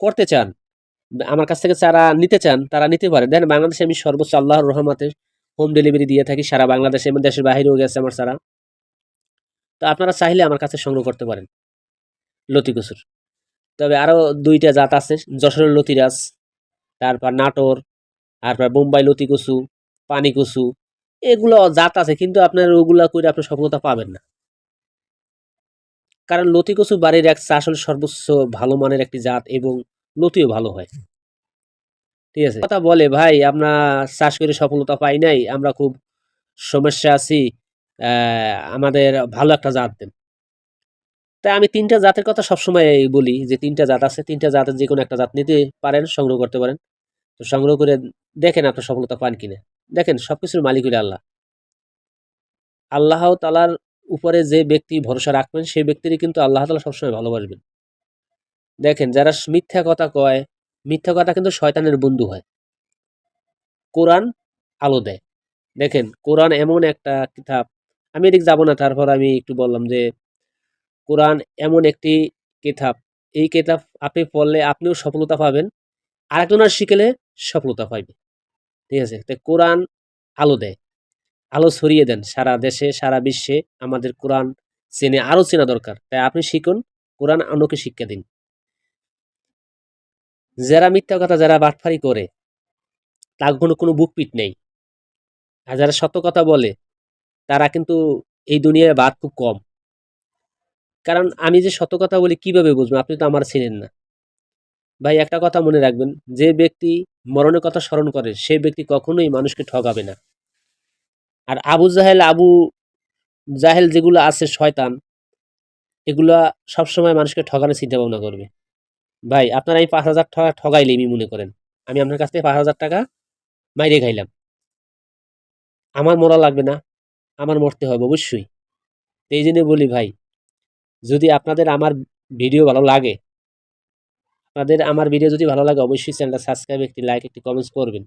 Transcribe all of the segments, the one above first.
করতে চান, আমার কাছ থেকে চারা নিতে চান, তারা নিতে পারে। দেখেন বাংলাদেশে আমি সর্বোচ্চ আল্লাহর রহমতে হোম ডেলিভারি দিয়ে থাকি সারা বাংলাদেশে এবং দেশের বাইরেও গেছে আমার চারা। তো আপনারা চাইলে আমার কাছে সংগ্রহ করতে পারেন লতি কচুর। তবে আরও ২টা জাত আছে, যশোরের লতিরাজ, তারপর নাটোর, তারপর বোম্বাই লতি কচু, পানি কচু, এগুলো জাত আছে, কিন্তু আপনার ওগুলা করে আপনি সফলতা পাবেন না। কারণ লতি কচু বাড়ির এক আসলে সর্বোচ্চ ভালো মানের একটি জাত এবং লতিও ভালো হয়। ঠিক আছে, কথা বলে ভাই আমরা চাষ করে সফলতা পাই নাই, আমরা খুব সমস্যা আছি, আমাদের ভালো একটা জাত দেন। তাই আমি ৩টা জাতের কথা সবসময় বলি যে ৩টা জাত আছে, ৩টা জাতের যে কোনো একটা জাত নিতে পারেন, সংগ্রহ করতে পারেন। তো সংগ্রহ করে দেখেন আপনার সফলতা পান কিনা। দেখেন সবকিছুর মালিক হলো আল্লাহ। আল্লাহ তাআলার উপরে যে ব্যক্তি ভরসা রাখবেন সেই ব্যক্তিরই কিন্তু আল্লাহ তাআলা সবসময় ভালোবাসবেন। দেখেন যারা মিথ্যা কথা কয়, মিথ্যা কথা কিন্তু শয়তানের বন্ধু হয়। কোরআন আলো দেয়। দেখেন কোরআন এমন একটা কিতাব, আমি এদিকে যাব না, তারপর আমি একটু বললাম যে কোরআন এমন একটি কিতাব, এই কিতাব আপনি পড়লে আপনিও সফলতা পাবেন, আরেকজনের শিখলে সফলতা পাইবে। ঠিক আছে? তো কোরআন আলো দেয়। আলো ছড়িয়ে দেন সারা দেশে, সারা বিশ্বে আমাদের কোরআন চেনে, আরো চেনা দরকার। তাই আপনি শিখুন, কোরআন অন্যকে শিক্ষা দিন। যারা মিথ্যা কথা, যারা বাটফারি করে, তার কোনো বুকপিট নেই। আর যারা সত্য কথা বলে, তারা কিন্তু এই দুনিয়ায় বাদ খুব কম। কারণ আমি যে সত্য কথা বলি কিভাবে বুঝবেন? আপনি তো আমার চেনেন না। ভাই একটা কথা মনে রাখবেন, যে ব্যক্তি মরণের কথা স্মরণ করে, সে ব্যক্তি কখনোই মানুষকে ঠকাবে না। আর আবু জাহেল যেগুলো আছে শয়তান, এগুলা সবসময় মানুষকে ঠকানোর চিন্তা ভাবনা করবে। ভাই আপনার আমি ৫,০০০ টাকা ঠগাইলেই মনে করেন, আমি আপনার কাছ থেকে ৫,০০০ টাকা মাইরে খাইলাম। আমার মরা লাগবে না? আমার মরতে হবে অবশ্যই। তো এই জন্য বলি ভাই, যদি আপনাদের আমার ভিডিও ভালো লাগে, আপনাদের আমার ভিডিও যদি ভালো লাগে অবশ্যই চ্যানেলটা সাবস্ক্রাইব, একটি লাইক, একটি কমেন্টস করবেন।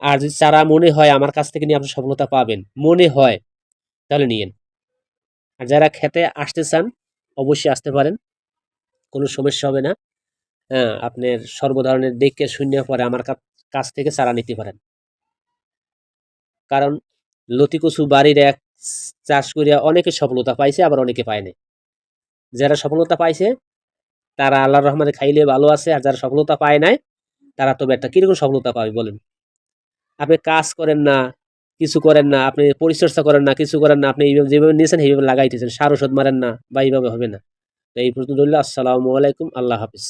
আর যদি চারা মনে হয় আমার কাছ থেকে নিয়ে আপনি সফলতা পাবেন, মনে হয়, তাহলে নিয়েন। আর যারা খেতে আসতে চান অবশ্যই আসতে পারেন, কোনো সমস্যা হবে না। হ্যাঁ, আপনার সর্ব ধরনের দেখে শুনে পরে আমার কাছ থেকে চারা নিতে পারেন। কারণ লতি কচু বাড়ির এক চাষ করিয়া অনেকে সফলতা পাইছে, আবার অনেকে পায় নাই। যারা সফলতা পাইছে তারা আল্লাহর রহমতে খাইলে ভালো আছে, আর যারা সফলতা পায় নাই তারা তো একটা কিরকম সফলতা পাবে বলেন? আপনি কাজ করেন না, কিছু করেন না, আপনি পরিচর্যা করেন না, কিছু করেন না, আপনি এইভাবে যেভাবে নিয়েছেন সেইভাবে লাগাইতেছেন, সার ওষুধ মারেন না, বা এইভাবে হবে না। তো এই পর্যন্ত রইল। আসসালামু আলাইকুম, আল্লাহ হাফিজ।